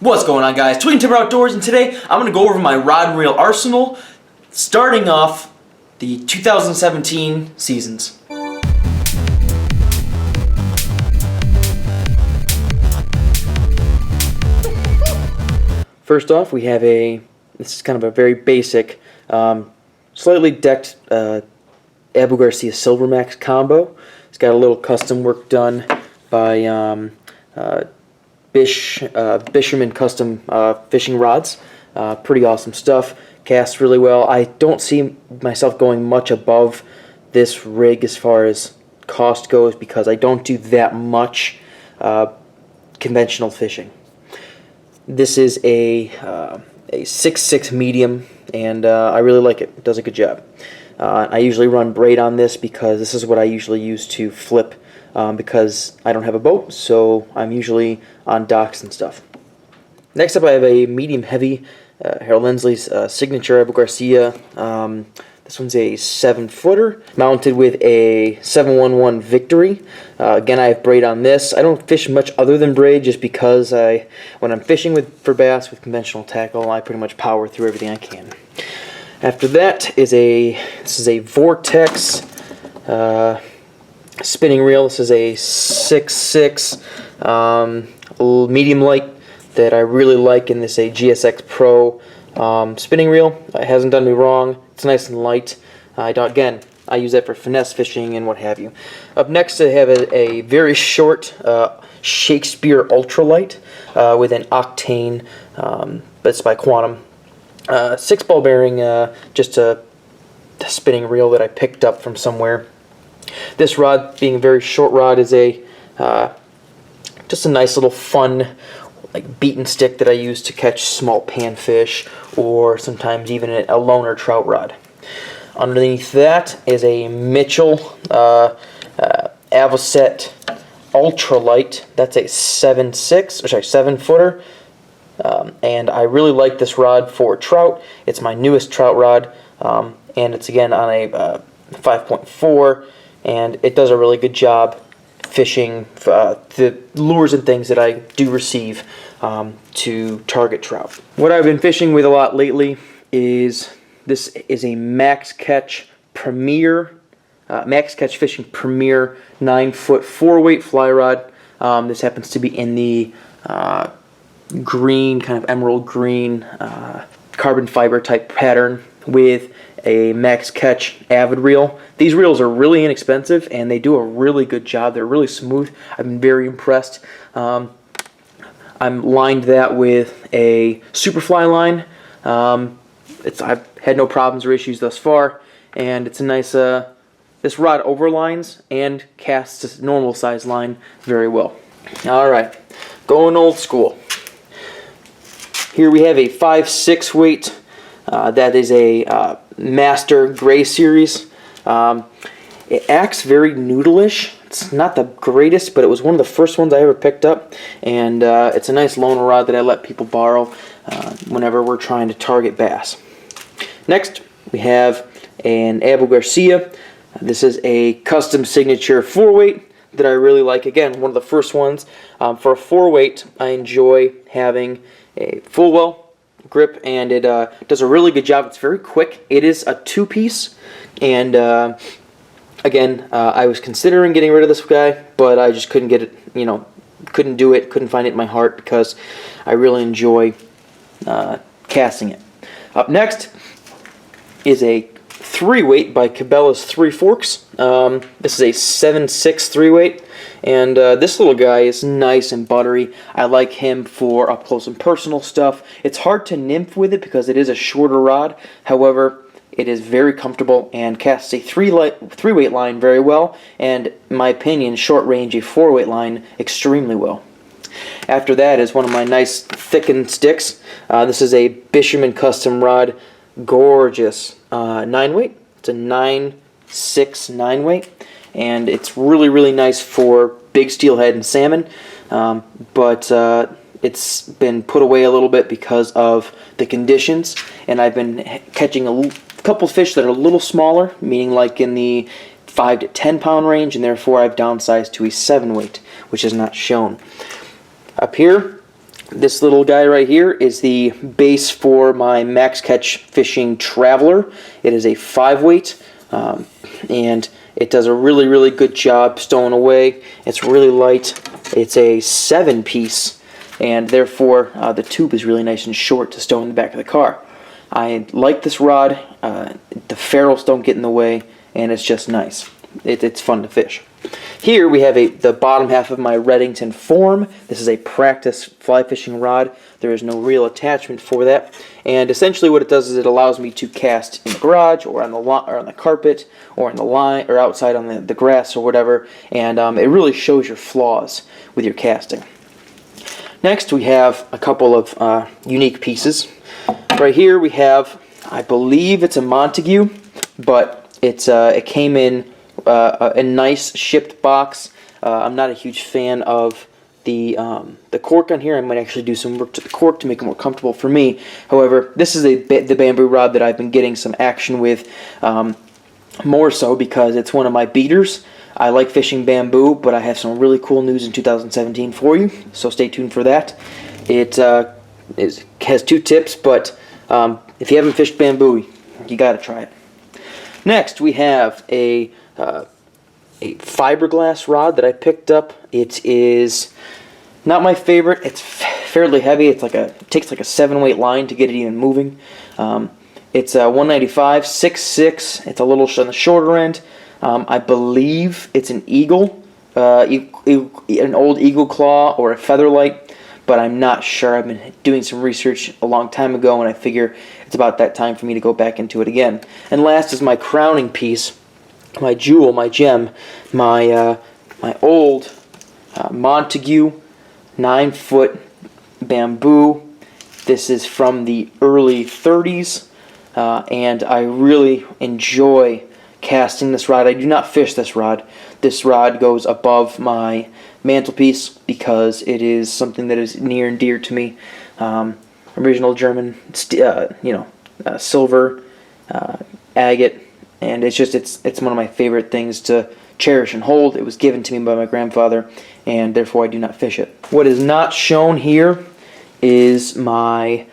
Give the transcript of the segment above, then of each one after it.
What's going on, guys? Tweeting Timber Outdoors, and today I'm going to go over my rod and reel arsenal, starting off the 2017 seasons. First off, we have this is kind of a very basic, slightly decked Abu Garcia Silver Max combo. It's got a little custom work done by Bisherman Custom fishing rods. Pretty awesome stuff. Casts really well. I don't see myself going much above this rig as far as cost goes because I don't do that much conventional fishing. This is a 6.6 medium, and I really like it. It does a good job. I usually run braid on this because this is what I usually use to flip because I don't have a boat, so I'm usually on docks and stuff. Next up, I have a medium heavy Harold Lindsley's signature Abu Garcia. This one's a 7-footer mounted with a 711 Victory. Again, I have braid on this. I don't fish much other than braid just because when I'm fishing for bass with conventional tackle, I pretty much power through everything I can. After that is this is a Vortex spinning reel. This is a 6.6 medium light that I really like, and this is a GSX Pro spinning reel. It hasn't done me wrong. It's nice and light. Again, I use that for finesse fishing and what have you. Up next, I have a very short Shakespeare ultralight with an octane, but it's by Quantum. 6-ball bearing, just a spinning reel that I picked up from somewhere. This rod, being a very short rod, is just a nice little fun beaten stick that I use to catch small panfish or sometimes even a loner trout rod. Underneath that is a Mitchell Avocet ultralight. That's a 7-footer. And I really like this rod for trout. It's my newest trout rod, and it's again on a 5.4, and it does a really good job fishing the lures and things that I do receive to target trout. What I've been fishing with a lot lately is this is a Max Catch Premier, Max Catch Fishing Premier 9-foot 4-weight fly rod. This happens to be in the green, kind of emerald green, carbon fiber type pattern with a Max Catch Avid reel. These reels are really inexpensive and they do a really good job. They're really smooth. I've been very impressed. I'm lined that with a Superfly line. I've had no problems or issues thus far, and it's a nice. This rod overlines and casts a normal size line very well. All right, going old school. Here we have a 5.6 weight. That is a Master Gray Series. It acts very noodle-ish. It's not the greatest, but it was one of the first ones I ever picked up, and it's a nice loaner rod that I let people borrow whenever we're trying to target bass. Next, we have an Abu Garcia. This is a custom signature 4-weight that I really like. Again, one of the first ones. For a 4-weight, I enjoy having a full well grip, and it does a really good job. It's very quick. It is a 2-piece, and again, I was considering getting rid of this guy, but I just couldn't get it, couldn't do it, couldn't find it in my heart because I really enjoy casting it. Up next is a 3-weight by Cabela's Three Forks. This is a 7.6 3-weight, and this little guy is nice and buttery. I like him for up close and personal stuff. It's hard to nymph with it because it is a shorter rod. However, it is very comfortable and casts a 3-weight line very well, and in my opinion, short range a 4-weight line extremely well. After that is one of my nice thickened sticks. This is a Bisherman Custom rod, gorgeous 9-weight. It's a 9.6 9-weight, and it's really, really nice for big steelhead and salmon, but it's been put away a little bit because of the conditions, and I've been catching a couple fish that are a little smaller, meaning like in the 5 to 10 pound range, and therefore I've downsized to a 7-weight, which is not shown. Up here, This little guy right here is the base for my Max Catch Fishing Traveler. It is a 5-weight, and it does a really, really good job stowing away. It's really light. It's a 7-piece, and therefore the tube is really nice and short to stow in the back of the car. I like this rod. The ferrules don't get in the way, and it's just nice. It's fun to fish. Here we have the bottom half of my Redington Form. This is a practice fly fishing rod. There is no real attachment for that. And essentially what it does is it allows me to cast in the garage or on the carpet or on the line or outside on the grass or whatever. And it really shows your flaws with your casting. Next we have a couple of unique pieces. Right here we have, I believe it's a Montague, but it came in a nice shipped box. I'm not a huge fan of the cork on here. I might actually do some work to the cork to make it more comfortable for me. However, this is the bamboo rod that I've been getting some action with, more so because it's one of my beaters. I like fishing bamboo, but I have some really cool news in 2017 for you, so stay tuned for that. It has 2 tips, but if you haven't fished bamboo, you gotta try it. Next, we have a fiberglass rod that I picked up. It is not my favorite. It's fairly heavy. It takes like a 7-weight line to get it even moving. It's 195, 6'6". It's a little on the shorter end. I believe it's an eagle, an old eagle claw or a featherlight, but I'm not sure. I've been doing some research a long time ago, and I figure it's about that time for me to go back into it again. And last is my crowning piece, my jewel, my gem, my old Montague 9-foot bamboo. This is from the early 30s, and I really enjoy casting this rod. I do not fish this rod. This rod goes above my mantelpiece because it is something that is near and dear to me. Original German, silver, agate, and it's one of my favorite things to cherish and hold. It was given to me by my grandfather, and therefore I do not fish it. What is not shown here is my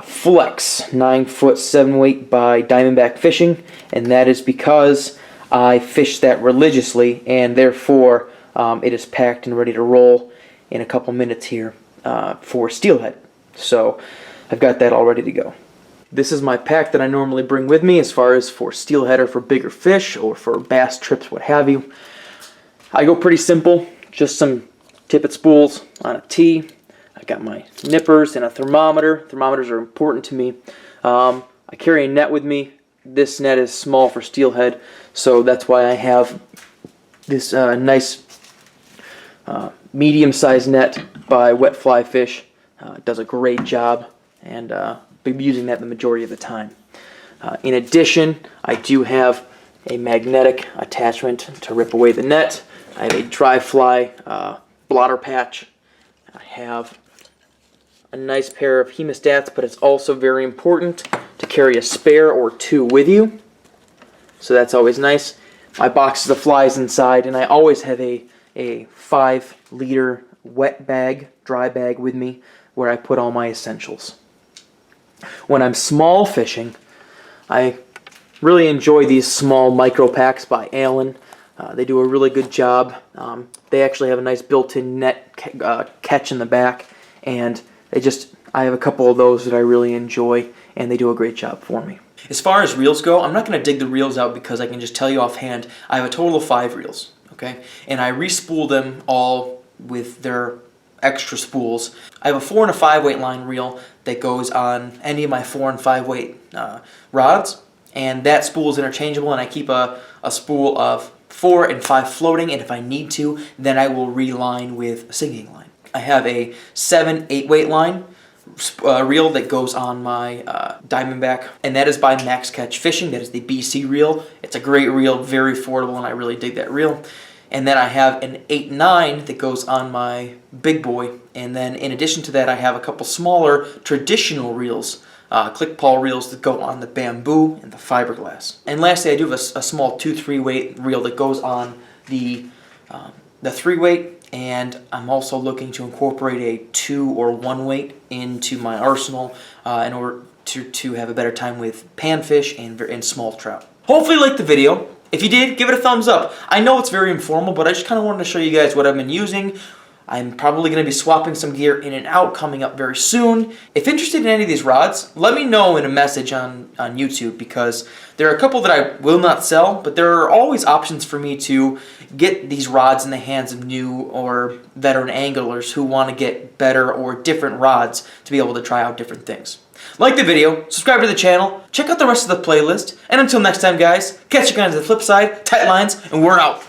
Flex 9-foot 7-weight by Diamondback Fishing, and that is because I fish that religiously, and therefore it is packed and ready to roll in a couple minutes here for steelhead. So I've got that all ready to go. This is my pack that I normally bring with me as far as for steelhead or for bigger fish or for bass trips, what have you. I go pretty simple, just some tippet spools on a tee. I got my nippers and a thermometer. Thermometers are important to me. I carry a net with me. This net is small for steelhead, so that's why I have this nice medium-sized net by Wet Fly Fish. It does a great job, and I'll be using that the majority of the time. In addition, I do have a magnetic attachment to rip away the net. I have a dry fly blotter patch. I have a nice pair of hemostats, but it's also very important to carry a spare or 2 with you. So that's always nice. My boxes of flies inside, and I always have a 5-liter wet bag, dry bag with me where I put all my essentials. When I'm small fishing, I really enjoy these small micro packs by Allen. They do a really good job. They actually have a nice built-in net catch in the back, and I have a couple of those that I really enjoy, and they do a great job for me. As far as reels go, I'm not going to dig the reels out because I can just tell you offhand, I have a total of 5 reels, okay? And I re-spool them all with their extra spools. I have a 4 and a 5-weight line reel that goes on any of my 4 and 5-weight rods, and that spool is interchangeable, and I keep a spool of 4 and 5 floating, and if I need to, then I will reline with a sinking line. I have a 7 8-weight line reel that goes on my Diamondback, and that is by Max Catch Fishing. That is the BC reel. It's a great reel, very affordable, and I really dig that reel. And then I have an 8-9 that goes on my Big Boy, and then in addition to that I have a couple smaller traditional reels, click pawl reels that go on the bamboo and the fiberglass. And lastly, I do have a small 2 3-weight reel that goes on the 3-weight and I'm also looking to incorporate a 2 or 1 weight into my arsenal in order to have a better time with panfish and small trout. Hopefully you liked the video. If you did, give it a thumbs up. I know it's very informal, but I just kind of wanted to show you guys what I've been using. I'm probably going to be swapping some gear in and out coming up very soon. If interested in any of these rods, let me know in a message on YouTube, because there are a couple that I will not sell, but there are always options for me to get these rods in the hands of new or veteran anglers who want to get better or different rods to be able to try out different things. Like the video, subscribe to the channel, check out the rest of the playlist, and until next time guys, catch you guys on the flip side, tight lines, and we're out.